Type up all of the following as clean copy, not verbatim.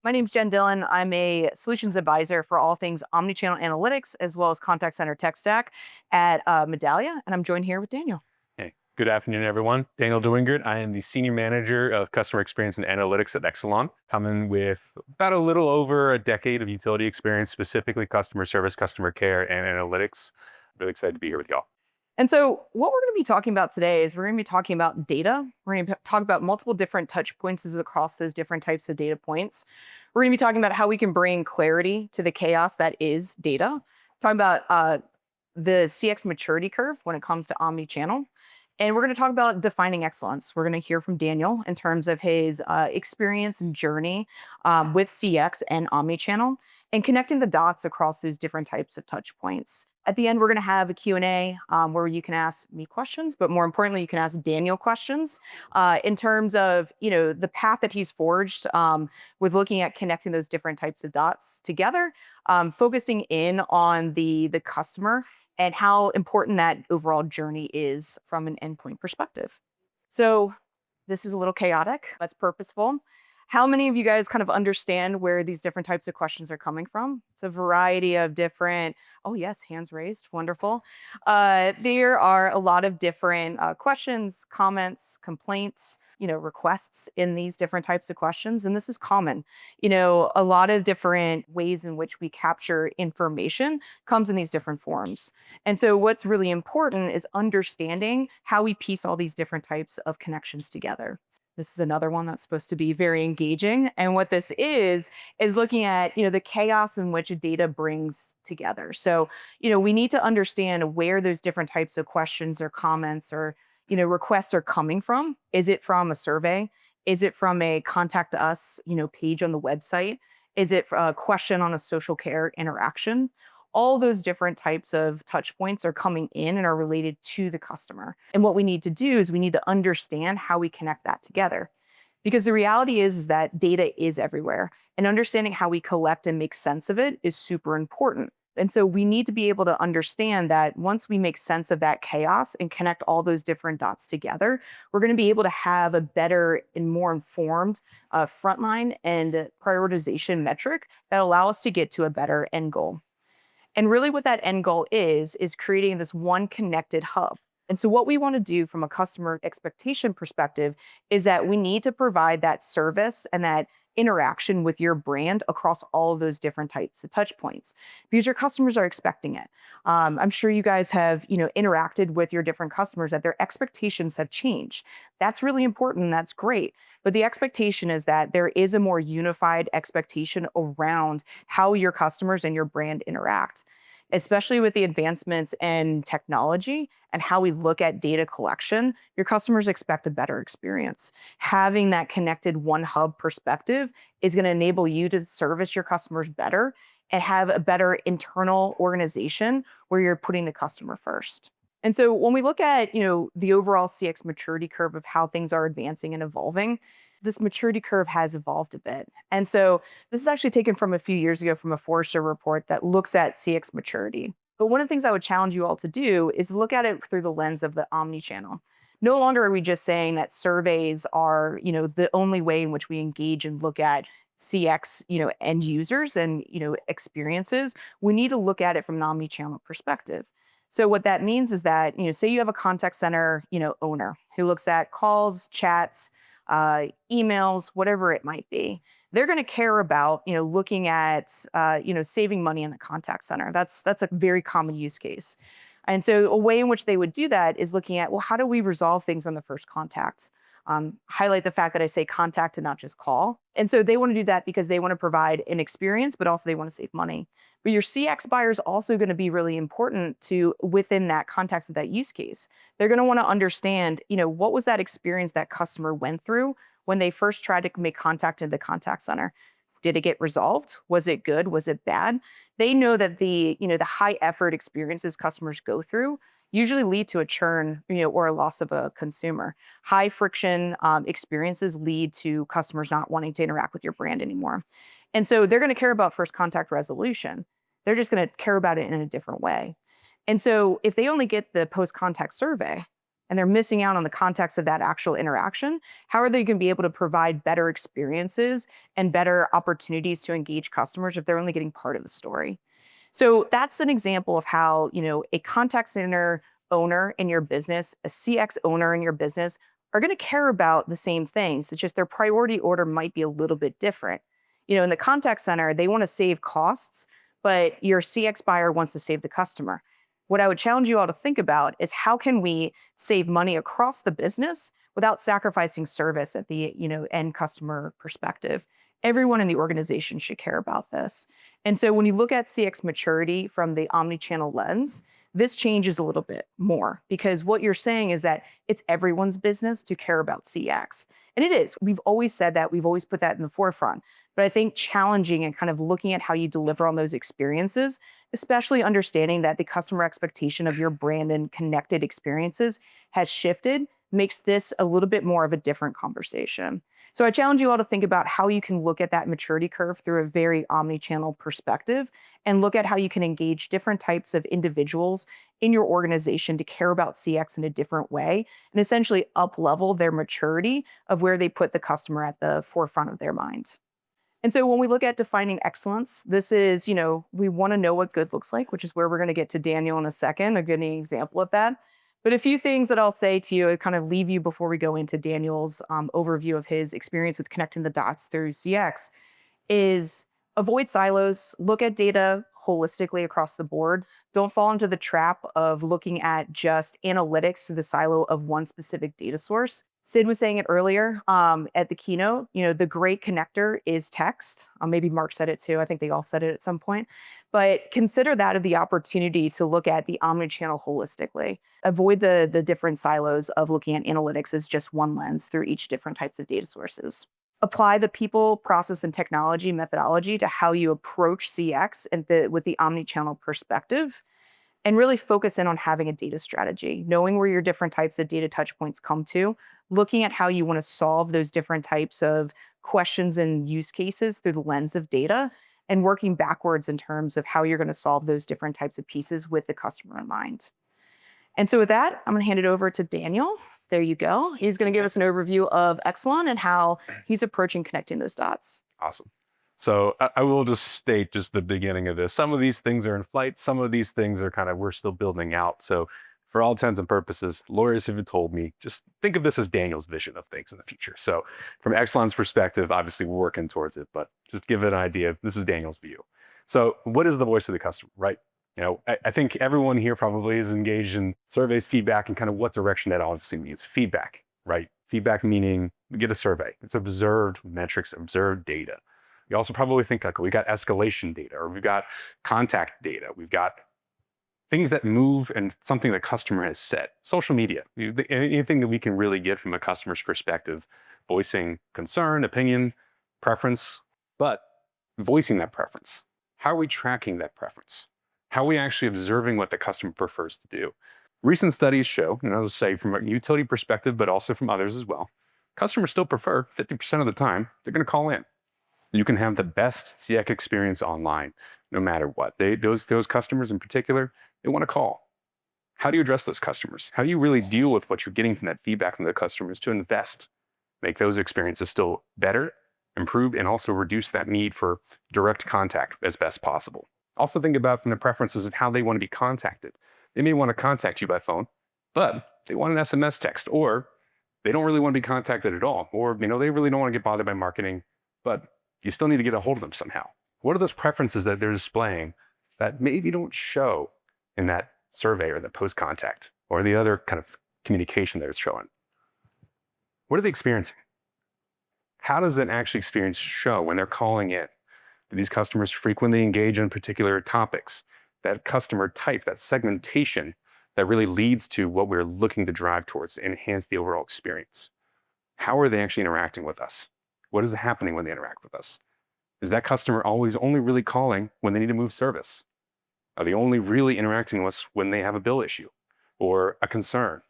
My name's Jen Dillon. I'm a solutions advisor for all things omnichannel analytics as well as contact center tech stack at Medallia, and I'm joined here with Daniel. Hey, good afternoon, everyone. Daniel DeWyngaert. I am the Senior Manager of Customer Experience and Analytics at Exelon, coming with about a little over a decade of utility experience, specifically customer service, customer care, and analytics. Really excited to be here with y'all. And so, what we're going to be talking about today is we're going to be talking about data. We're going to talk about multiple different touch points across those different types of data points. We're going to be talking about how we can bring clarity to the chaos that is data. Talking about the CX maturity curve when it comes to omni-channel. And we're going to talk about defining excellence. We're going to hear from Daniel in terms of his experience and journey with CX and omni-channel and connecting the dots across those different types of touch points. At the end, we're going to have a Q&A where you can ask me questions, but more importantly, you can ask Daniel questions in terms of the path that he's forged with looking at connecting those different types of dots together, focusing in on the customer and how important that overall journey is from an endpoint perspective. So this is a little chaotic. That's purposeful. How many of you guys kind of understand where these different types of questions are coming from? It's a variety of different, oh yes, hands raised, wonderful. There are a lot of different questions, comments, complaints, requests in these different types of questions. And this is common. A lot of different ways in which we capture information comes in these different forms. And so what's really important is understanding how we piece all these different types of connections together. This is another one that's supposed to be very engaging. And what this is looking at, the chaos in which data brings together. So, we need to understand where those different types of questions or comments or, requests are coming from. Is it from a survey? Is it from a contact us, page on the website? Is it a question on a social care interaction? All those different types of touch points are coming in and are related to the customer. And what we need to do is we need to understand how we connect that together. Because the reality is that data is everywhere, and understanding how we collect and make sense of it is super important. And so we need to be able to understand that once we make sense of that chaos and connect all those different dots together, we're going to be able to have a better and more informed frontline and prioritization metric that allow us to get to a better end goal. And really what that end goal is creating this one connected hub. And so what we want to do from a customer expectation perspective is that we need to provide that service and that interaction with your brand across all of those different types of touch points because your customers are expecting it. I'm sure you guys have, interacted with your different customers that their expectations have changed. That's really important. And that's great. But the expectation is that there is a more unified expectation around how your customers and your brand interact, especially with the advancements in technology and how we look at data collection. Your customers expect a better experience. Having that connected one hub perspective is going to enable you to service your customers better and have a better internal organization where you're putting the customer first. And so when we look at, the overall CX maturity curve of how things are advancing and evolving, this maturity curve has evolved a bit. And so this is actually taken from a few years ago from a Forrester report that looks at CX maturity. But one of the things I would challenge you all to do is look at it through the lens of the omni-channel. No longer are we just saying that surveys are, the only way in which we engage and look at CX, end users and, experiences. We need to look at it from an omni-channel perspective. So what that means is that, say you have a contact center, owner who looks at calls, chats, emails, whatever it might be. They're going to care about, looking at, saving money in the contact center. That's a very common use case. And so a way in which they would do that is looking at, well, how do we resolve things on the first contact? Highlight the fact that I say contact and not just call. And so they want to do that because they want to provide an experience, but also they want to save money. But your CX buyer is also going to be really important to within that context of that use case. They're going to want to understand, what was that experience that customer went through when they first tried to make contact in the contact center? Did it get resolved? Was it good? Was it bad? They know that the high effort experiences customers go through usually lead to a churn, or a loss of a consumer. High friction experiences lead to customers not wanting to interact with your brand anymore. And so they're going to care about first contact resolution. They're just going to care about it in a different way. And so if they only get the post-contact survey, and they're missing out on the context of that actual interaction, how are they going to be able to provide better experiences and better opportunities to engage customers if they're only getting part of the story? So that's an example of how, a contact center owner in your business, a CX owner in your business are going to care about the same things. It's just their priority order might be a little bit different. In the contact center, they want to save costs, but your CX buyer wants to save the customer. What I would challenge you all to think about is how can we save money across the business without sacrificing service at the, end customer perspective. Everyone in the organization should care about this. And so when you look at CX maturity from the omnichannel lens, this changes a little bit more because what you're saying is that it's everyone's business to care about CX. And it is. We've always said that. We've always put that in the forefront. But I think challenging and kind of looking at how you deliver on those experiences, especially understanding that the customer expectation of your brand and connected experiences has shifted, makes this a little bit more of a different conversation. So I challenge you all to think about how you can look at that maturity curve through a very omni-channel perspective and look at how you can engage different types of individuals in your organization to care about CX in a different way and essentially up-level their maturity of where they put the customer at the forefront of their mind. And so when we look at defining excellence, this is, we want to know what good looks like, which is where we're going to get to Daniel in a second, a good example of that. But a few things that I'll say to you, kind of leave you before we go into Daniel's overview of his experience with connecting the dots through CX is avoid silos, look at data holistically across the board. Don't fall into the trap of looking at just analytics through the silo of one specific data source. Sid was saying it earlier at the keynote, the great connector is text. Maybe Mark said it too. I think they all said it at some point. But consider that of the opportunity to look at the omnichannel holistically. Avoid the different silos of looking at analytics as just one lens through each different types of data sources. Apply the people, process, and technology methodology to how you approach CX and with the omnichannel perspective. And really focus in on having a data strategy, knowing where your different types of data touch points come to, looking at how you want to solve those different types of questions and use cases through the lens of data, and working backwards in terms of how you're going to solve those different types of pieces with the customer in mind. And so with that, I'm going to hand it over to Daniel. There you go. He's going to give us an overview of Exelon and how he's approaching connecting those dots. Awesome. So I will just state just the beginning of this. Some of these things are in flight. Some of these things are we're still building out. So for all intents and purposes, lawyers have told me, just think of this as Daniel's vision of things in the future. So from Exelon's perspective, obviously we're working towards it, but just give it an idea. This is Daniel's view. So what is the voice of the customer, right? I think everyone here probably is engaged in surveys, feedback, and kind of what direction that obviously means. Feedback, right? Feedback meaning we get a survey. It's observed metrics, observed data. You also probably think we got escalation data, or we've got contact data. We've got things that move and something the customer has said. Social media, anything that we can really get from a customer's perspective, voicing concern, opinion, preference, but voicing that preference. How are we tracking that preference? How are we actually observing what the customer prefers to do? Recent studies show, I'll say from a utility perspective, but also from others as well, customers still prefer 50% of the time, they're going to call in. You can have the best CX experience online, no matter what. Those customers in particular, they want to call. How do you address those customers? How do you really deal with what you're getting from that feedback from the customers to invest, make those experiences still better, improve, and also reduce that need for direct contact as best possible? Also think about from the preferences of how they want to be contacted. They may want to contact you by phone, but they want an SMS text, or they don't really want to be contacted at all, or they really don't want to get bothered by marketing, but you still need to get a hold of them somehow. What are those preferences that they're displaying that maybe don't show in that survey or the post-contact or the other kind of communication that it's showing? What are they experiencing? How does that actually experience show when they're calling in? Do these customers frequently engage in particular topics? That customer type, that segmentation that really leads to what we're looking to drive towards to enhance the overall experience. How are they actually interacting with us? What is happening when they interact with us? Is that customer always only really calling when they need to move service? Are they only really interacting with us when they have a bill issue or a concern?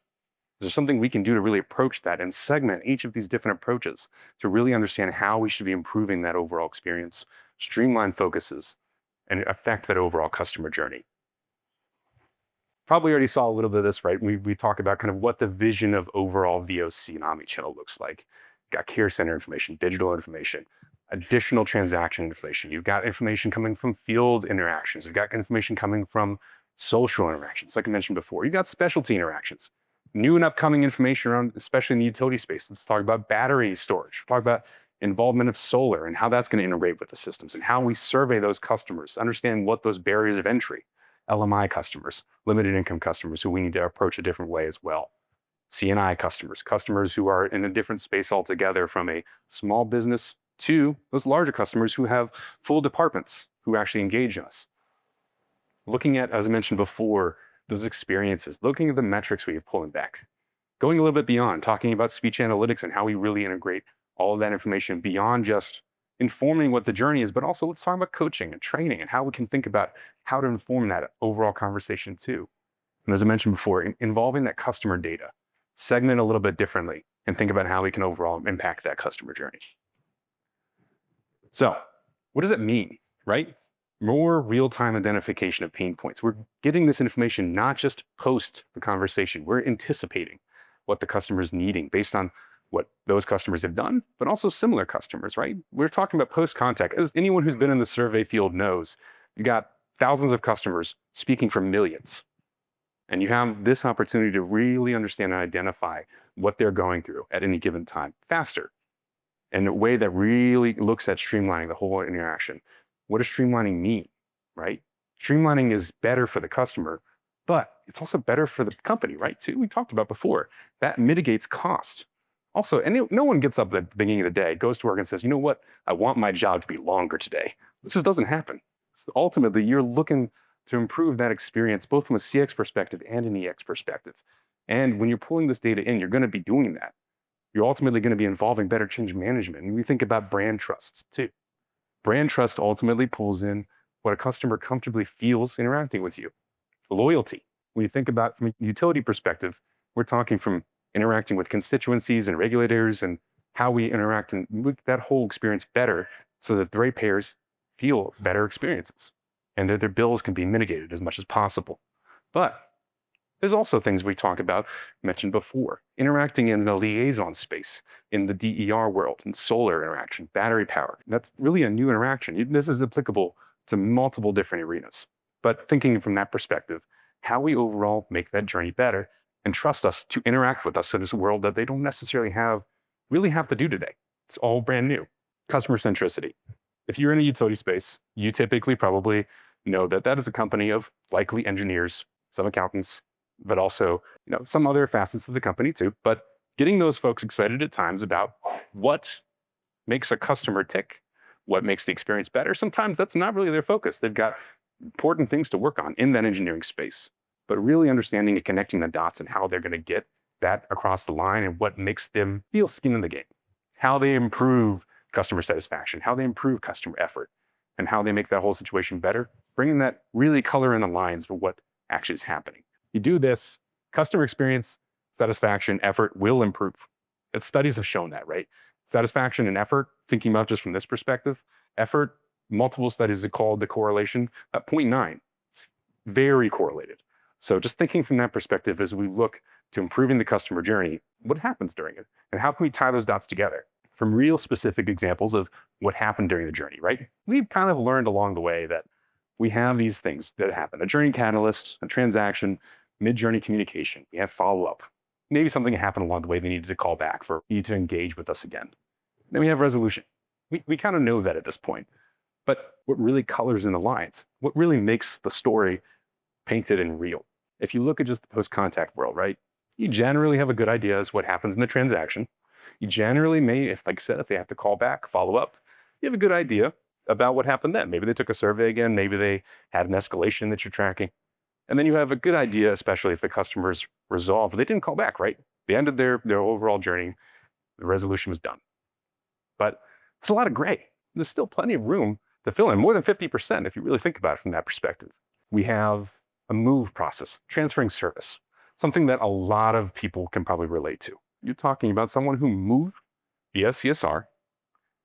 Is there something we can do to really approach that and segment each of these different approaches to really understand how we should be improving that overall experience, streamline focuses, and affect that overall customer journey? Probably already saw a little bit of this, right? We talk about kind of what the vision of overall VOC and omnichannel looks like. Got care center information, digital information, additional transaction information. You've got information coming from field interactions. You've got information coming from social interactions, like I mentioned before. You've got specialty interactions, new and upcoming information around, especially in the utility space. Let's talk about battery storage. Talk about involvement of solar and how that's going to integrate with the systems and how we survey those customers, understand what those barriers of entry, LMI customers, limited income customers who we need to approach a different way as well. CNI customers, customers who are in a different space altogether from a small business to those larger customers who have full departments who actually engage us. Looking at, as I mentioned before, those experiences, looking at the metrics we have pulling back, going a little bit beyond, talking about speech analytics and how we really integrate all of that information beyond just informing what the journey is, but also let's talk about coaching and training and how we can think about how to inform that overall conversation too. And as I mentioned before, involving that customer data, segment a little bit differently, and think about how we can overall impact that customer journey. So what does it mean, right? More real-time identification of pain points. We're getting this information not just post the conversation. We're anticipating what the customer is needing based on what those customers have done, but also similar customers, right? We're talking about post-contact. As anyone who's been in the survey field knows, you got thousands of customers speaking for millions. And you have this opportunity to really understand and identify what they're going through at any given time faster in a way that really looks at streamlining the whole interaction. What does streamlining mean, right? Streamlining is better for the customer, but it's also better for the company, right? Too, we talked about before, that mitigates cost. Also, no one gets up at the beginning of the day, goes to work and says, you know what, I want my job to be longer today. This just doesn't happen. So ultimately, you're looking to improve that experience, both from a CX perspective and an EX perspective. And when you're pulling this data in, you're going to be doing that. You're ultimately going to be involving better change management. And we think about brand trust too. Brand trust ultimately pulls in what a customer comfortably feels interacting with you. Loyalty. When you think about from a utility perspective, we're talking from interacting with constituencies and regulators and how we interact and make that whole experience better so that the ratepayers feel better experiences and that their bills can be mitigated as much as possible. But there's also things we talked about, mentioned before, interacting in the liaison space, in the DER world, in solar interaction, battery power. That's really a new interaction. This is applicable to multiple different arenas. But thinking from that perspective, how we overall make that journey better and trust us to interact with us in this world that they don't necessarily really have to do today. It's all brand new. Customer centricity. If you're in a utility space, you typically probably know that that is a company of likely engineers, some accountants, but also some other facets of the company too. But getting those folks excited at times about what makes a customer tick, what makes the experience better, sometimes that's not really their focus. They've got important things to work on in that engineering space. But really understanding and connecting the dots and how they're going to get that across the line and what makes them feel skin in the game, how they improve customer satisfaction, how they improve customer effort, and how they make that whole situation better, bringing that really color in the lines for what actually is happening. You do this, customer experience, satisfaction, effort will improve. Studies have shown that, right? Satisfaction and effort, thinking about just from this perspective, effort, multiple studies have called the correlation at 0.9. It's very correlated. So just thinking from that perspective as we look to improving the customer journey, what happens during it? And how can we tie those dots together? From real specific examples of what happened during the journey, right? We've kind of learned along the way that we have these things that happen. A journey catalyst, a transaction, mid-journey communication. We have follow-up. Maybe something happened along the way they needed to call back for you to engage with us again. Then we have resolution. We kind of know that at this point. But what really colors in the lines? What really makes the story painted and real? If you look at just the post-contact world, right? You generally have a good idea as what happens in the transaction. You generally may, like I said, if they have to call back, follow up, you have a good idea about what happened then. Maybe they took a survey again. Maybe they had an escalation that you're tracking. And then you have a good idea, especially if the customer's resolved. They didn't call back, right? They ended their overall journey. The resolution was done. But it's a lot of gray. There's still plenty of room to fill in, more than 50% if you really think about it from that perspective. We have a move process, transferring service, something that a lot of people can probably relate to. You're talking about someone who moved via CSR,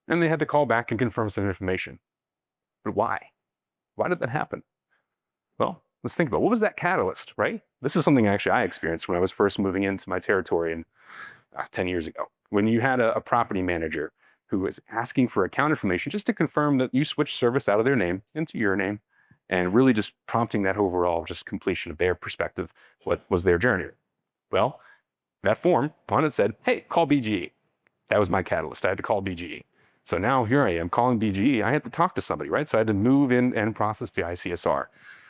and they had to call back and confirm some information. But why? Why did that happen? Well, let's think about what was that catalyst, right? This is something actually I experienced when I was first moving into my territory 10 years ago. When you had a property manager who was asking for account information just to confirm that you switched service out of their name into your name, and really just prompting that overall just completion of their perspective, what was their journey. Well, that form on it said, hey, call BGE. That was my catalyst. I had to call BGE. So now here I am calling BGE. I had to talk to somebody, right? So I had to move in and process the ICSR.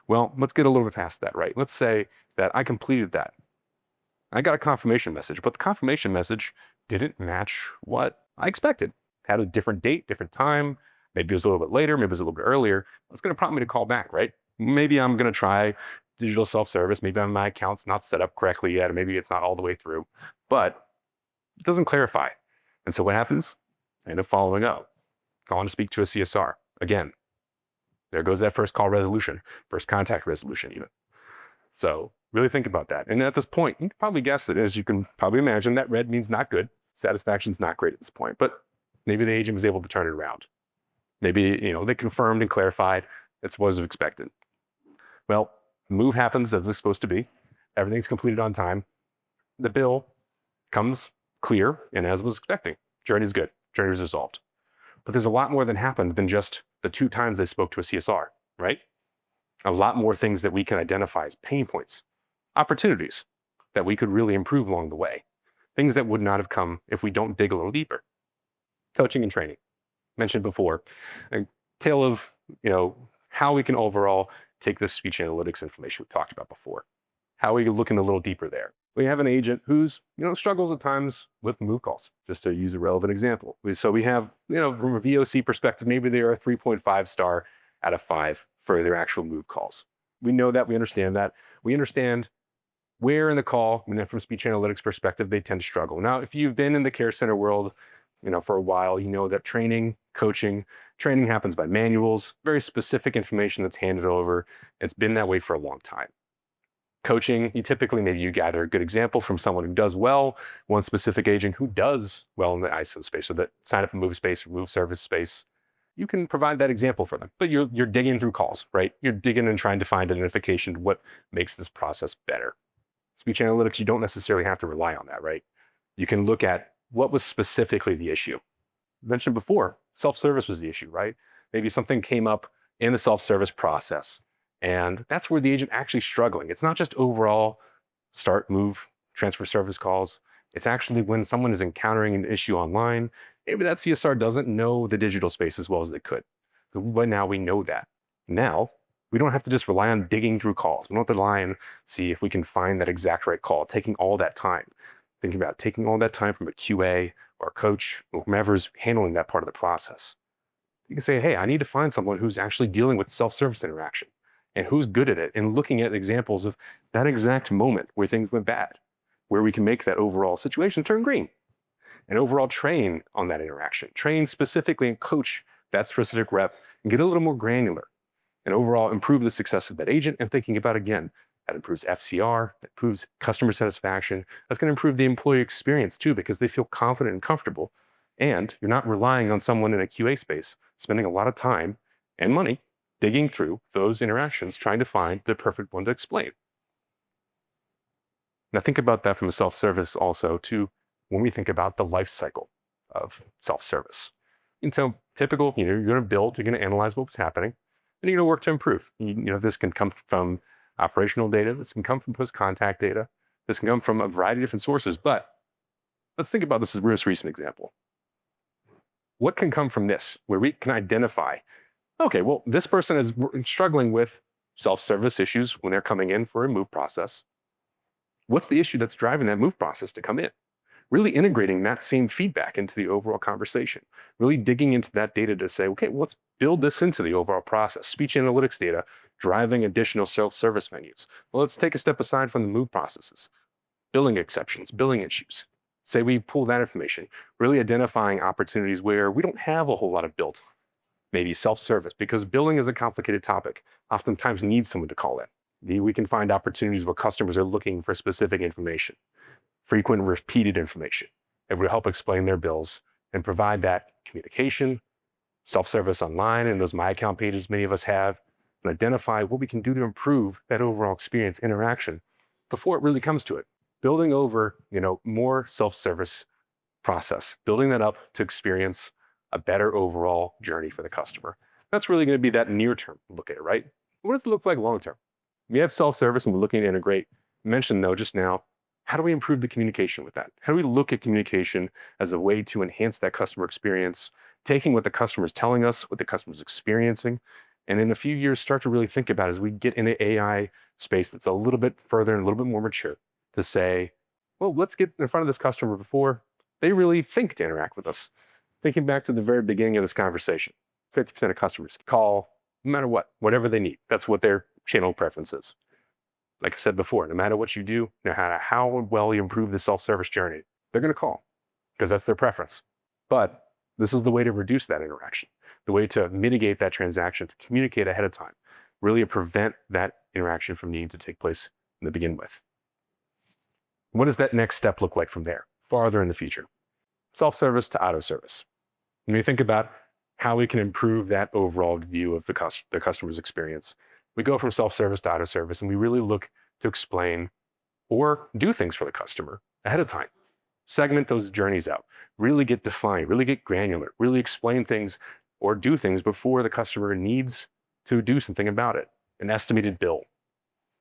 Well, let's get a little bit past that, right? Let's say that I completed that. I got a confirmation message, but the confirmation message didn't match what I expected. Had a different date, different time. Maybe it was a little bit later, maybe it was a little bit earlier. It's going to prompt me to call back, right? Maybe I'm going to try digital self-service. Maybe my account's not set up correctly yet, or maybe it's not all the way through, but it doesn't clarify. And so what happens? I end up following up, calling to speak to a CSR. Again, there goes that first call resolution, first contact resolution even. So really think about that. And at this point, you can probably guess it, as you can probably imagine, that red means not good. Satisfaction's not great at this point, but maybe the agent was able to turn it around. Maybe, they confirmed and clarified that's what was expected. Well, the move happens as it's supposed to be. Everything's completed on time. The bill comes clear and as was expecting. Journey's good. Journey's resolved. But there's a lot more that happened than just the 2 times they spoke to a CSR, right? A lot more things that we can identify as pain points, opportunities that we could really improve along the way, things that would not have come if we don't dig a little deeper. Coaching and training, mentioned before, a tale of how we can overall take this speech analytics information we talked about before, how we can look in a little deeper there. We have an agent who's struggles at times with move calls, just to use a relevant example. So we have, from a VOC perspective, maybe they are a 3.5 star out of 5 for their actual move calls. We know that, we understand that. We understand where in the call, from speech analytics perspective, they tend to struggle. Now, if you've been in the care center world, for a while, you know that training happens by manuals, very specific information that's handed over. It's been that way for a long time. Coaching, maybe you gather a good example from someone who does well, one specific agent who does well in the ISO space, or the sign up and move space, or move service space. You can provide that example for them, but you're digging through calls, right? You're digging and trying to find identification to what makes this process better. Speech analytics, you don't necessarily have to rely on that, right? You can look at what was specifically the issue. I mentioned before, self-service was the issue, right? Maybe something came up in the self-service process, and that's where the agent actually struggling. It's not just overall start, move, transfer service calls. It's actually when someone is encountering an issue online, maybe that CSR doesn't know the digital space as well as they could. But now we know that. Now, we don't have to just rely on digging through calls. We don't have to rely on see if we can find that exact right call, taking all that time. Thinking about taking all that time from a QA or a coach or whomever's handling that part of the process. You can say, hey, I need to find someone who's actually dealing with self-service interaction and who's good at it, and looking at examples of that exact moment where things went bad, where we can make that overall situation turn green, and overall train on that interaction, train specifically and coach that specific rep and get a little more granular, and overall improve the success of that agent. And thinking about, again, that improves FCR, that improves customer satisfaction. That's going to improve the employee experience too, because they feel confident and comfortable. And you're not relying on someone in a QA space, spending a lot of time and money digging through those interactions, trying to find the perfect one to explain. Now think about that from a self-service also too, when we think about the life cycle of self-service. And so typical, you're going to build, you're going to analyze what was happening, and you're going to work to improve. This can come from operational data, this can come from post-contact data, this can come from a variety of different sources, but let's think about this as a most recent example. What can come from this, where we can identify, okay, well, this person is struggling with self-service issues when they're coming in for a move process. What's the issue that's driving that move process to come in? Really integrating that same feedback into the overall conversation, really digging into that data to say, okay, well, let's build this into the overall process. Speech analytics data driving additional self-service venues. Well, let's take a step aside from the move processes, billing exceptions, billing issues. Say we pull that information, really identifying opportunities where we don't have a whole lot of built, maybe self-service, because billing is a complicated topic, oftentimes needs someone to call in. Maybe we can find opportunities where customers are looking for specific information, frequent repeated information, that will help explain their bills and provide that communication, self-service online, and those My Account pages many of us have, and identify what we can do to improve that overall experience interaction before it really comes to it. Building over, more self-service process, building that up to experience a better overall journey for the customer. That's really going to be that near-term look at it, right? What does it look like long-term? We have self-service and we're looking to integrate. I mentioned though just now, how do we improve the communication with that? How do we look at communication as a way to enhance that customer experience, taking what the customer is telling us, what the customer is experiencing, and in a few years start to really think about as we get into AI space that's a little bit further and a little bit more mature to say, well, let's get in front of this customer before they really think to interact with us. Thinking back to the very beginning of this conversation, 50% of customers call no matter what, whatever they need. That's what their channel preference is. Like I said before, no matter what you do, no matter how well you improve the self-service journey, they're going to call because that's their preference. But this is the way to reduce that interaction, the way to mitigate that transaction, to communicate ahead of time, really to prevent that interaction from needing to take place in the begin with. What does that next step look like from there, farther in the future? Self-service to auto-service. When you think about how we can improve that overall view of the customer's experience, we go from self-service to auto-service, and we really look to explain or do things for the customer ahead of time. Segment those journeys out, really get defined, really get granular, really explain things or do things before the customer needs to do something about it. An estimated bill,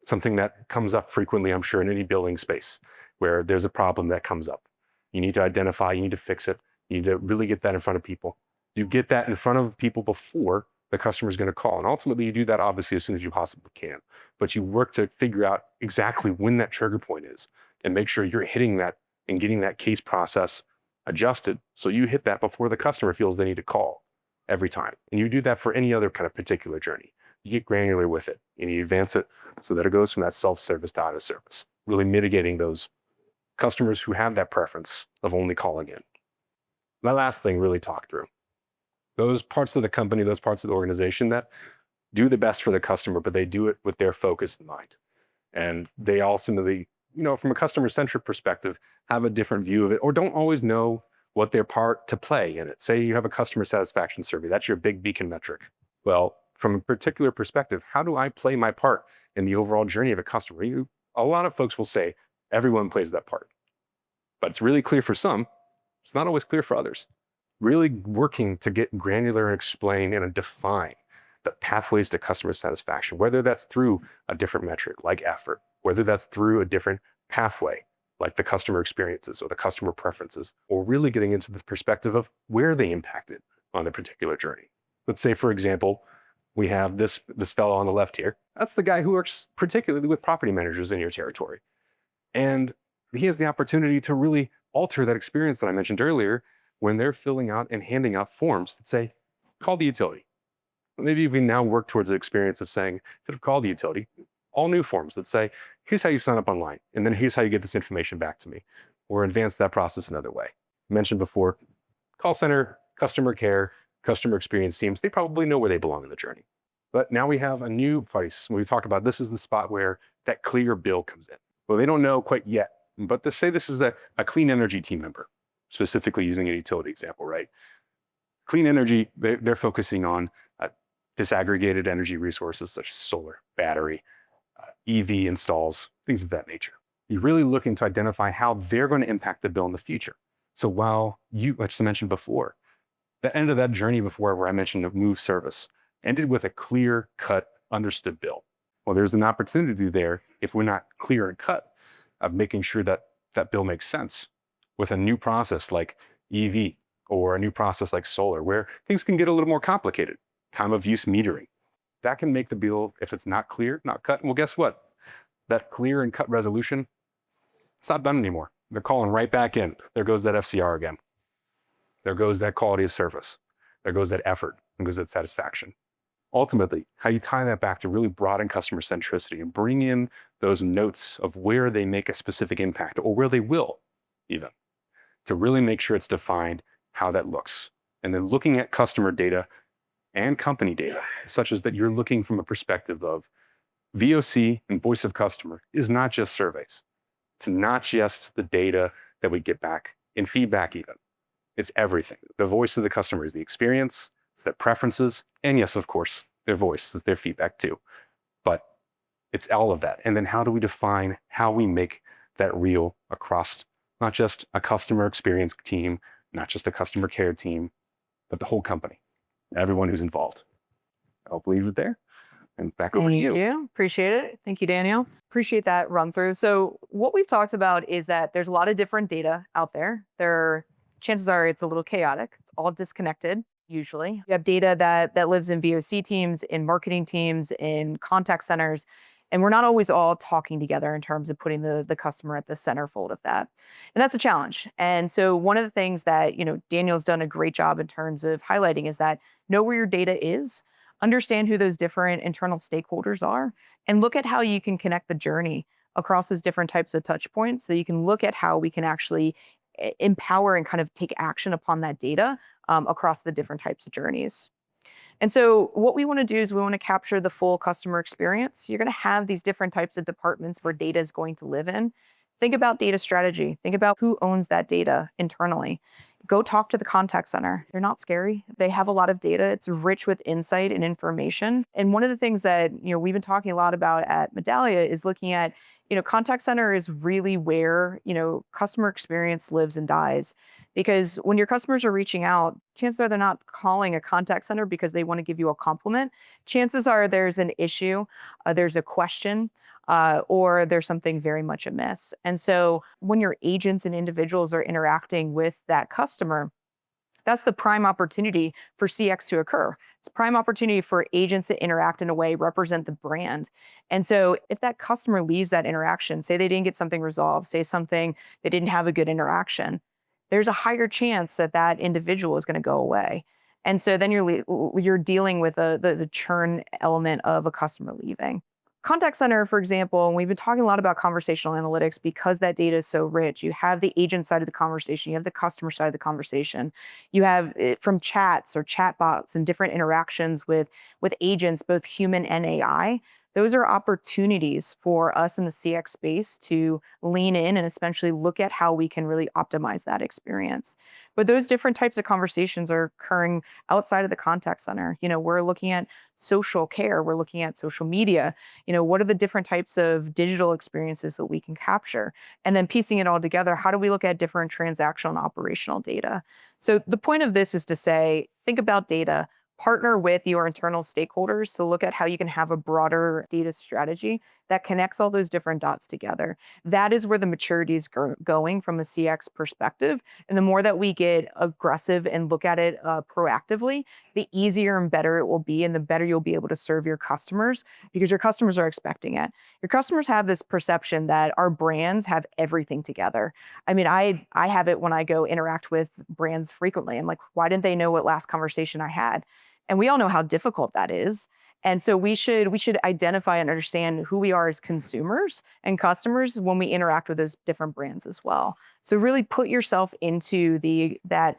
something that comes up frequently, I'm sure, in any billing space where there's a problem that comes up. You need to identify, you need to fix it, you need to really get that in front of people. You get that in front of people before the customer is going to call. And ultimately, you do that obviously as soon as you possibly can. But you work to figure out exactly when that trigger point is and make sure you're hitting that and getting that case process adjusted so you hit that before the customer feels they need to call every time. And you do that for any other kind of particular journey. You get granular with it and you advance it so that it goes from that self-service to auto-service, really mitigating those customers who have that preference of only calling in. My last thing, really talk through those parts of the company, those parts of the organization that do the best for the customer, but they do it with their focus in mind. And they ultimately, from a customer-centric perspective, have a different view of it or don't always know what their part to play in it. Say you have a customer satisfaction survey, that's your big beacon metric. Well, from a particular perspective, how do I play my part in the overall journey of a customer? A lot of folks will say everyone plays that part, but it's really clear for some. It's not always clear for others. Really working to get granular and explain and define the pathways to customer satisfaction, whether that's through a different metric like effort, whether that's through a different pathway like the customer experiences or the customer preferences, or really getting into the perspective of where they impacted on the particular journey. Let's say, for example, we have this fellow on the left here. That's the guy who works particularly with property managers in your territory. And he has the opportunity to really alter that experience that I mentioned earlier when they're filling out and handing out forms that say, call the utility. Maybe we now work towards the experience of saying, instead of call the utility, all new forms that say, here's how you sign up online, and then here's how you get this information back to me, or advance that process another way. I mentioned before, call center, customer care, customer experience teams, they probably know where they belong in the journey. But now we have a new place. When we talk about this is the spot where that clear bill comes in. Well, they don't know quite yet, but to say this is a clean energy team member, specifically using a utility example, right? Clean energy, they're focusing on disaggregated energy resources such as solar, battery, EV installs, things of that nature. You're really looking to identify how they're going to impact the bill in the future. So while you, like I mentioned before, the end of that journey before where I mentioned a move service ended with a clear-cut, understood bill. Well, there's an opportunity there if we're not clear and cut of making sure that that bill makes sense with a new process like EV or a new process like solar, where things can get a little more complicated. Time of use metering. That can make the bill, if it's not clear, not cut. Well, guess what? That clear and cut resolution, it's not done anymore. They're calling right back in. There goes that FCR again. There goes that quality of service. There goes that effort. There goes that satisfaction. Ultimately, how you tie that back to really broaden customer centricity and bring in those notes of where they make a specific impact or where they will even, to really make sure it's defined how that looks. And then looking at customer data and company data, such as that you're looking from a perspective of VOC and voice of customer is not just surveys. It's not just the data that we get back in feedback even. It's everything. The voice of the customer is the experience, it's their preferences, and yes, of course, their voice, it's their feedback too. But it's all of that. And then how do we define how we make that real across not just a customer experience team, not just a customer care team, but the whole company, everyone who's involved. I'll leave it there. And back over to Thank you. you. Appreciate it. Thank you, Daniel. Appreciate that run through. So what we've talked about is that there's a lot of different data out there. Chances are it's a little chaotic. It's all disconnected. Usually, you have data that lives in VOC teams, in marketing teams, in contact centers, and we're not always all talking together in terms of putting the customer at the centerfold of that. And that's a challenge. And so one of the things that Daniel's done a great job in terms of highlighting is that know where your data is, understand who those different internal stakeholders are, and look at how you can connect the journey across those different types of touch points. So you can look at how we can actually empower and kind of take action upon that data across the different types of journeys. And so what we want to do is we want to capture the full customer experience. You're going to have these different types of departments where data is going to live in. Think about data strategy. Think about who owns that data internally. Go talk to the contact center. They're not scary. They have a lot of data. It's rich with insight and information. And one of the things that we've been talking a lot about at Medallia is looking at contact center is really where customer experience lives and dies. Because when your customers are reaching out, chances are they're not calling a contact center because they want to give you a compliment. Chances are there's an issue, there's a question, or there's something very much amiss. And so when your agents and individuals are interacting with that customer, that's the prime opportunity for CX to occur. It's a prime opportunity for agents to interact in a way, represent the brand. And so if that customer leaves that interaction, say they didn't get something resolved, say something, they didn't have a good interaction, there's a higher chance that that individual is going to go away. And so then you're dealing with the churn element of a customer leaving. Contact center, for example, and we've been talking a lot about conversational analytics because that data is so rich. You have the agent side of the conversation, you have the customer side of the conversation. You have it from chats or chatbots and different interactions with agents, both human and AI. Those are opportunities for us in the CX space to lean in and especially look at how we can really optimize that experience. But those different types of conversations are occurring outside of the contact center. We're looking at social care, we're looking at social media. What are the different types of digital experiences that we can capture? And then piecing it all together, how do we look at different transactional and operational data? So the point of this is to say, think about data, partner with your internal stakeholders to look at how you can have a broader data strategy that connects all those different dots together. That is where the maturity is going from a CX perspective. And the more that we get aggressive and look at it proactively, the easier and better it will be, and the better you'll be able to serve your customers because your customers are expecting it. Your customers have this perception that our brands have everything together. I mean, I have it when I go interact with brands frequently. I'm like, why didn't they know what last conversation I had? And we all know how difficult that is. And so we should identify and understand who we are as consumers and customers when we interact with those different brands as well. So really put yourself into that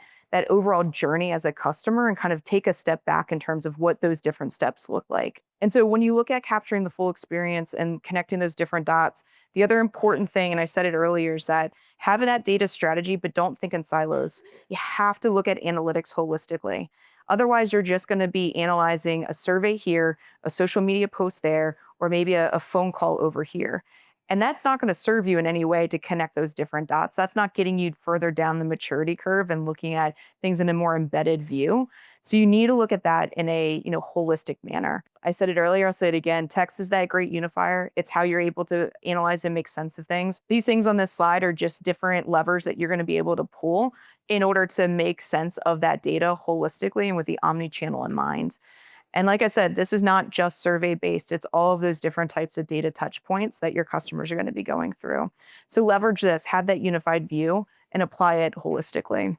overall journey as a customer and kind of take a step back in terms of what those different steps look like. And so when you look at capturing the full experience and connecting those different dots, the other important thing, and I said it earlier, is that having that data strategy, but don't think in silos. You have to look at analytics holistically. Otherwise, you're just going to be analyzing a survey here, a social media post there, or maybe a phone call over here. And that's not going to serve you in any way to connect those different dots. That's not getting you further down the maturity curve and looking at things in a more embedded view. So you need to look at that in a holistic manner. I said it earlier, I'll say it again. Text is that great unifier. It's how you're able to analyze and make sense of things. These things on this slide are just different levers that you're going to be able to pull in order to make sense of that data holistically and with the omnichannel in mind. And like I said, this is not just survey based. It's all of those different types of data touch points that your customers are going to be going through. So leverage this, have that unified view and apply it holistically.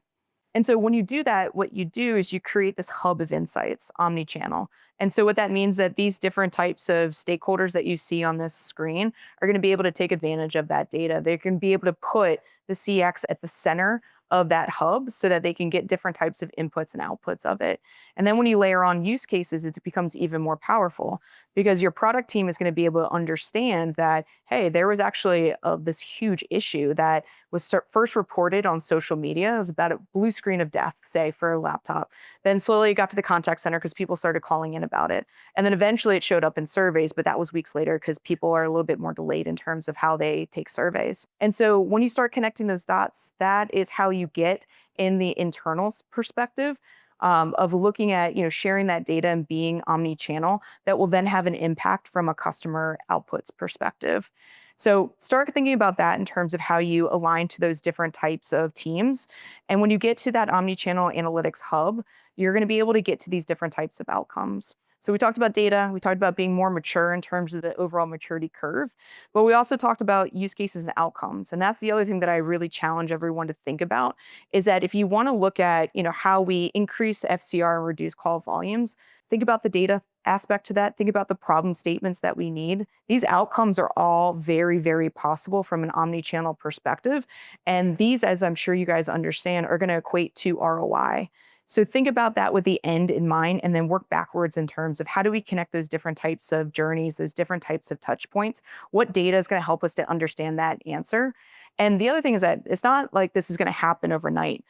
And so when you do that, what you do is you create this hub of insights, omnichannel. And so what that means that these different types of stakeholders that you see on this screen are going to be able to take advantage of that data. They can be able to put the CX at the center of that hub so that they can get different types of inputs and outputs of it. And then when you layer on use cases, it becomes even more powerful because your product team is going to be able to understand that, hey, there was actually this huge issue that was first reported on social media. It was about a blue screen of death, say, for a laptop. Then slowly it got to the contact center because people started calling in about it. And then eventually it showed up in surveys, but that was weeks later because people are a little bit more delayed in terms of how they take surveys. And so when you start connecting those dots, that is how you get in the internals perspective of looking at, sharing that data and being omni-channel that will then have an impact from a customer outputs perspective. So start thinking about that in terms of how you align to those different types of teams. And when you get to that omni-channel analytics hub, you're going to be able to get to these different types of outcomes. So we talked about data, we talked about being more mature in terms of the overall maturity curve, but we also talked about use cases and outcomes. And that's the other thing that I really challenge everyone to think about is that if you want to look at, how we increase FCR and reduce call volumes, think about the data aspect to that. Think about the problem statements that we need. These outcomes are all very, very possible from an omni-channel perspective. And these, as I'm sure you guys understand, are going to equate to ROI. So think about that with the end in mind and then work backwards in terms of how do we connect those different types of journeys, those different types of touch points? What data is going to help us to understand that answer? And the other thing is that it's not like this is going to happen overnight.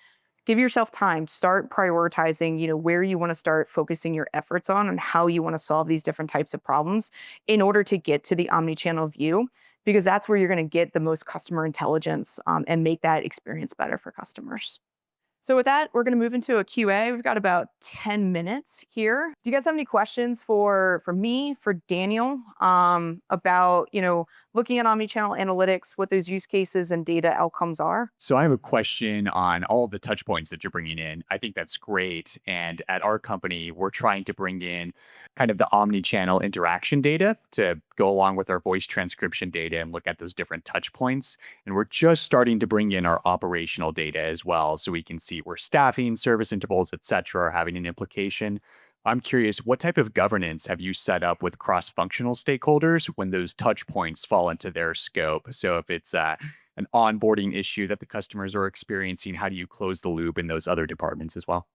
Give yourself time, start prioritizing, where you want to start focusing your efforts on and how you want to solve these different types of problems in order to get to the omni-channel view, because that's where you're going to get the most customer intelligence and make that experience better for customers. So with that, we're going to move into a QA. We've got about 10 minutes here. Do you guys have any questions for me, for Daniel, about, looking at omnichannel analytics, what those use cases and data outcomes are? So I have a question on all of the touch points that you're bringing in. I think that's great. And at our company, we're trying to bring in kind of the omni-channel interaction data to go along with our voice transcription data and look at those different touch points. And we're just starting to bring in our operational data as well, so we can see where staffing, service intervals, et cetera, are having an implication. I'm curious, what type of governance have you set up with cross-functional stakeholders when those touch points fall into their scope? So if it's an onboarding issue that the customers are experiencing, how do you close the loop in those other departments as well?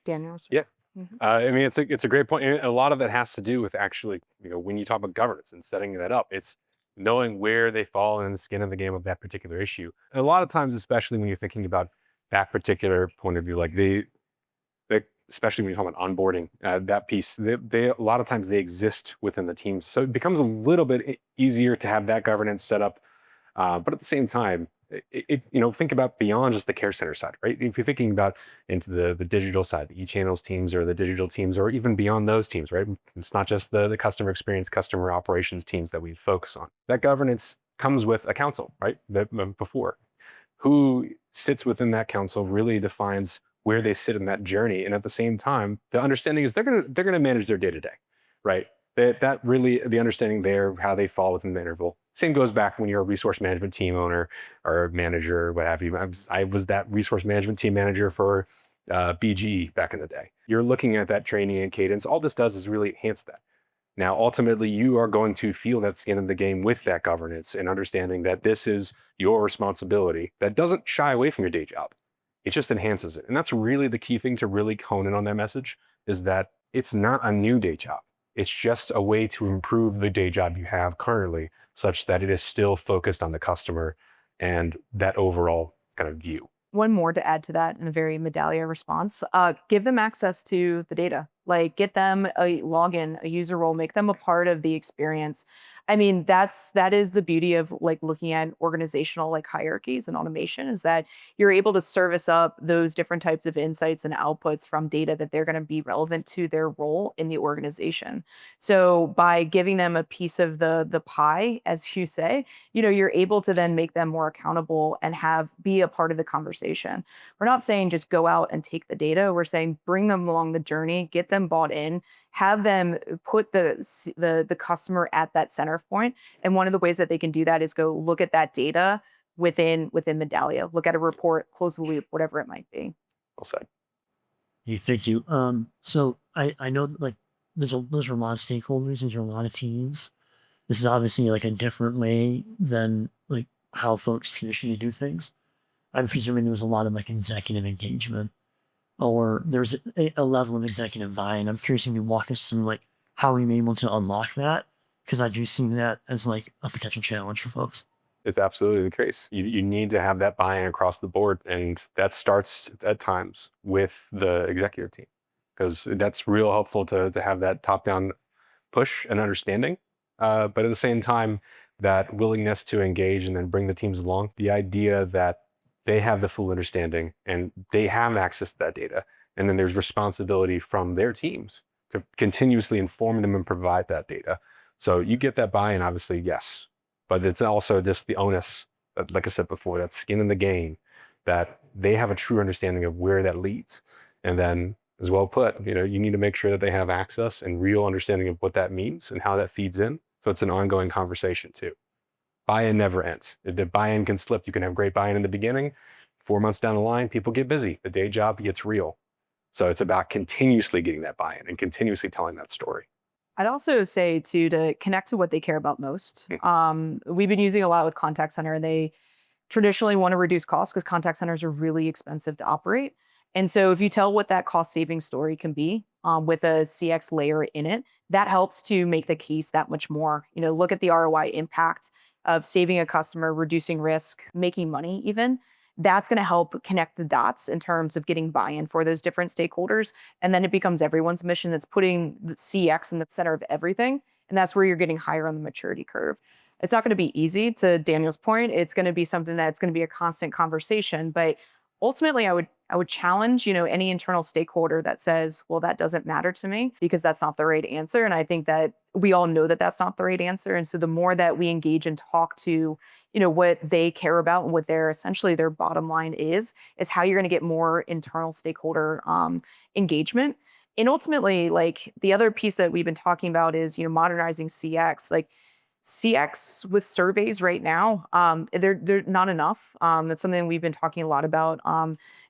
Daniel? Yeah. Mhm. I mean, it's a great point. And a lot of that has to do with actually, when you talk about governance and setting that up, it's knowing where they fall in the skin of the game of that particular issue. And a lot of times, especially when you're thinking about that particular point of view, especially when you're talking about onboarding, that piece, they a lot of times they exist within the teams, so it becomes a little bit easier to have that governance set up. But at the same time, think about beyond just the care center side, right? If you're thinking about into the digital side, the e-channels teams or the digital teams, or even beyond those teams, right? It's not just the customer experience, customer operations teams that we focus on. That governance comes with a council, right? Before, who sits within that council really defines where they sit in that journey, and at the same time, the understanding is they're gonna manage their day to day, right? That really the understanding there, how they fall within the interval. Same goes back when you're a resource management team owner or manager, what have you. I was that resource management team manager for BGE back in the day. You're looking at that training and cadence. All this does is really enhance that. Now, ultimately, you are going to feel that skin in the game with that governance and understanding that this is your responsibility. That doesn't shy away from your day job. It just enhances it. And that's really the key thing to really hone in on that message, is that it's not a new day job. It's just a way to improve the day job you have currently, such that it is still focused on the customer and that overall kind of view. One more to add to that in a very Medallia response, give them access to the data. Like get them a login, a user role, make them a part of the experience. I mean, that is the beauty of like looking at organizational like hierarchies and automation, is that you're able to service up those different types of insights and outputs from data that they're going to be relevant to their role in the organization. So by giving them a piece of the pie, as you say, you're able to then make them more accountable and be a part of the conversation. We're not saying just go out and take the data. We're saying bring them along the journey, get them bought in, have them put the customer at that center point. And one of the ways that they can do that is go look at that data within Medallia, look at a report, close the loop, whatever it might be. Well said. Hey, thank you. So I know that, like those are a lot of stakeholders, there's a lot of teams. This is obviously like a different way than like how folks traditionally do things. I'm presuming there was a lot of like executive engagement, or there's a level of executive buy-in. I'm curious if you walk us through like how we were able to unlock that, because I do see that as like a potential challenge for folks. It's absolutely the case. You need to have that buy-in across the board, and that starts at times with the executive team, because that's real helpful to have that top-down push and understanding. But at the same time, that willingness to engage and then bring the teams along, the idea that they have the full understanding and they have access to that data, and then there's responsibility from their teams to continuously inform them and provide that data. So you get that buy-in, obviously, yes, but it's also just the onus, like I said before, that skin in the game, that they have a true understanding of where that leads. And then, as well put, you need to make sure that they have access and real understanding of what that means and how that feeds in. So it's an ongoing conversation too. Buy-in never ends. The buy-in can slip. You can have great buy-in in the beginning. 4 months down the line, people get busy. The day job gets real. So it's about continuously getting that buy-in and continuously telling that story. I'd also say too, to connect to what they care about most. We've been using a lot with contact center, and they traditionally want to reduce costs because contact centers are really expensive to operate. And so if you tell what that cost saving story can be with a CX layer in it, that helps to make the case that much more. Look at the ROI impact of saving a customer, reducing risk, making money even. That's going to help connect the dots in terms of getting buy-in for those different stakeholders. And then it becomes everyone's mission. That's putting the CX in the center of everything. And that's where you're getting higher on the maturity curve. It's not going to be easy, to Daniel's point. It's going to be something that's going to be a constant conversation. But ultimately, I would challenge, any internal stakeholder that says, well, that doesn't matter to me, because that's not the right answer. And I think that we all know that that's not the right answer. And so the more that we engage and talk to, what they care about and what essentially their bottom line is how you're going to get more internal stakeholder engagement. And ultimately, like, the other piece that we've been talking about is, modernizing CX. Like, CX with surveys right now, they're not enough. That's something we've been talking a lot about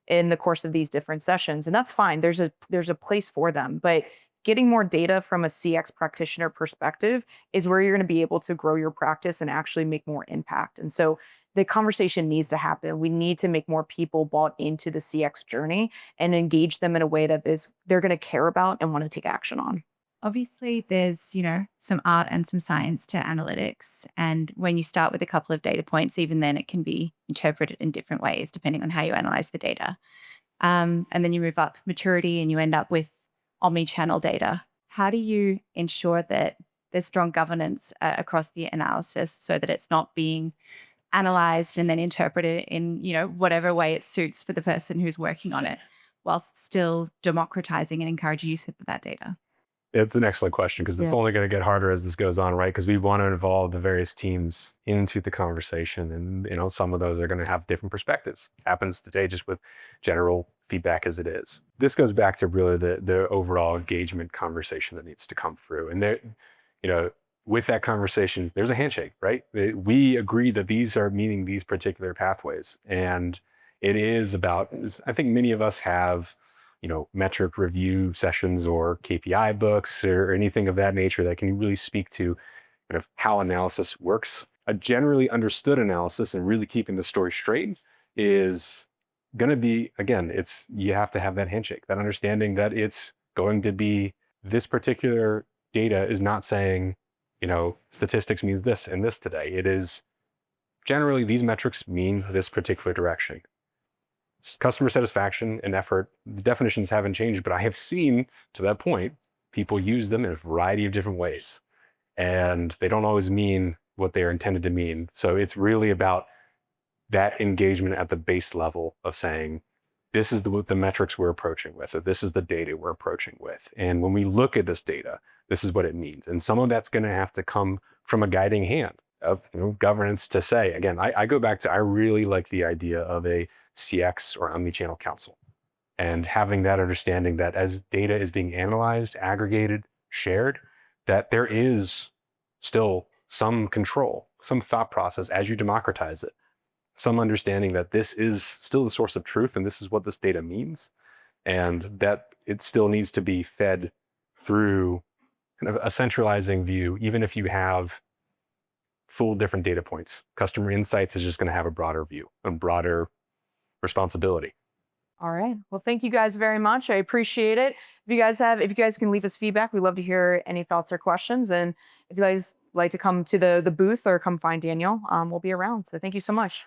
in the course of these different sessions, and that's fine. There's a place for them, but getting more data from a CX practitioner perspective is where you're going to be able to grow your practice and actually make more impact. And so the conversation needs to happen. We need to make more people bought into the CX journey and engage them in a way that they're going to care about and want to take action on. Obviously, there's, some art and some science to analytics. And when you start with a couple of data points, even then it can be interpreted in different ways, depending on how you analyze the data. And then you move up maturity and you end up with omnichannel data. How do you ensure that there's strong governance across the analysis so that it's not being analyzed and then interpreted in, whatever way it suits for the person who's working on it, whilst still democratizing and encouraging use of that data? It's an excellent question, because it's only going to get harder as this goes on, right? Because we want to involve the various teams into the conversation, and some of those are going to have different perspectives. Happens today just with general feedback as it is. This goes back to really the overall engagement conversation that needs to come through, and there, with that conversation, there's a handshake, right? We agree that these are meeting these particular pathways, and it is about. I think many of us have metric review sessions or KPI books or anything of that nature that can really speak to kind of how analysis works. A generally understood analysis and really keeping the story straight is going to be, again, you have to have that handshake, that understanding that it's going to be this particular data is not saying, statistics means this and this today. It is generally these metrics mean this particular direction. Customer satisfaction and effort, the definitions haven't changed, but I have seen, to that point, people use them in a variety of different ways, and they don't always mean what they are intended to mean. So it's really about that engagement at the base level of saying, this is the metrics we're approaching with, or this is the data we're approaching with. And when we look at this data, this is what it means. And some of that's going to have to come from a guiding hand of governance to say, again, I go back to, I really like the idea of a CX or omnichannel council, and having that understanding that as data is being analyzed, aggregated, shared, that there is still some control, some thought process as you democratize it, some understanding that this is still the source of truth and this is what this data means, and that it still needs to be fed through kind of a centralizing view, even if you have full different data points. Customer insights is just going to have a broader view and broader responsibility. All right. Well, thank you guys very much. I appreciate it. If you guys can leave us feedback, we'd love to hear any thoughts or questions. And if you guys like to come to the booth or come find Daniel, we'll be around. So thank you so much.